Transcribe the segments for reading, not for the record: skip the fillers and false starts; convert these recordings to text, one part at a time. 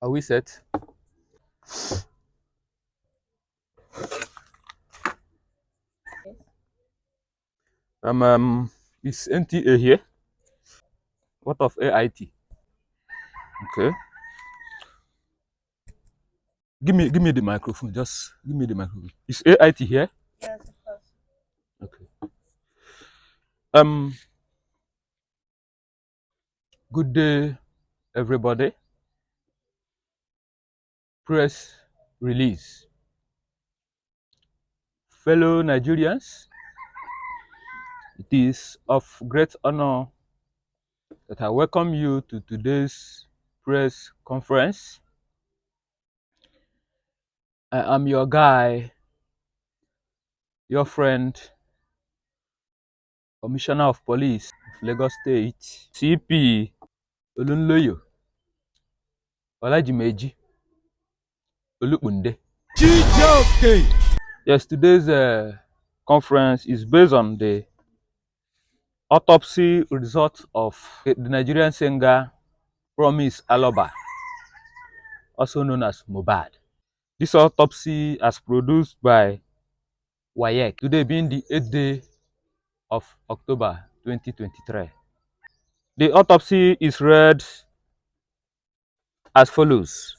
Are we set? Is NTA here? What of AIT? Okay. Give me the microphone. Just give me the microphone. Is AIT here? Yes, of course. Okay. Um. Good day, everybody. Press release. Fellow Nigerians, it is of great honor that I welcome you to today's press conference. I am your guy, your friend, Commissioner of Police of Lagos State, CP Olunloyo Olajimeji Olukunde. Yes, today's conference is based on the autopsy result of the Nigerian singer Promise Aloba, also known as Mohbad. This autopsy as produced by WAEC, today being the 8th day of October 2023. The autopsy is read as follows.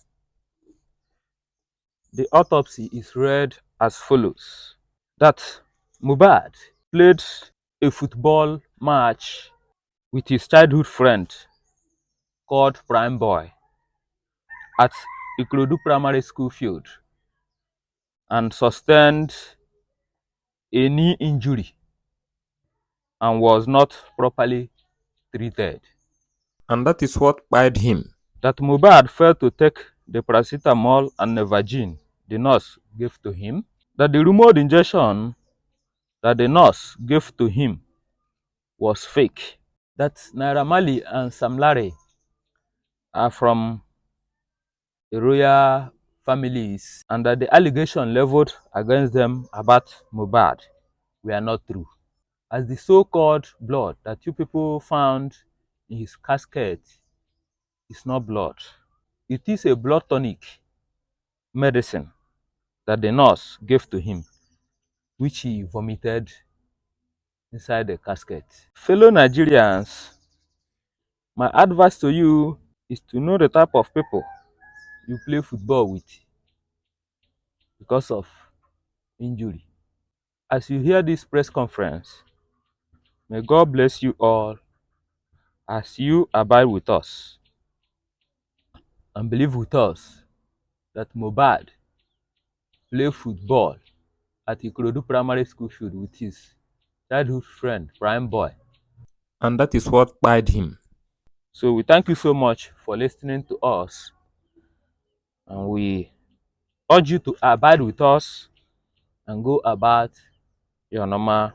The autopsy is read as follows. That Mohbad played a football match with his childhood friend called Prime Boy at Ikorodu Primary School field and sustained a knee injury and was not properly treated. And that is what fired him. That Mohbad failed to take the paracetamol and Nevagine the nurse gave to him. That the rumored injection that the nurse gave to him was fake. That Naira Marley and Sam Larry are from the royal families and that the allegation leveled against them about Mohbad were not true. As the so-called blood that you people found in his casket is not blood. It is a blood tonic medicine that the nurse gave to him, which he vomited inside the casket. Fellow Nigerians, my advice to you is to know the type of people you play football with because of injury. As you hear this press conference, may God bless you all as you abide with us and believe with us that Mohbad play football at Ikorodu Primary School field with his childhood friend, Prime Boy. And that is what fired him. So we thank you so much for listening to us, and we urge you to abide with us and go about your normal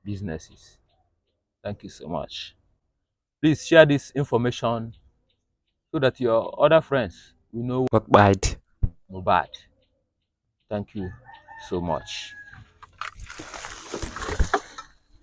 businesses. Thank you so much. Please share this information so that your other friends will know What fired? Mohbad. Thank you so much.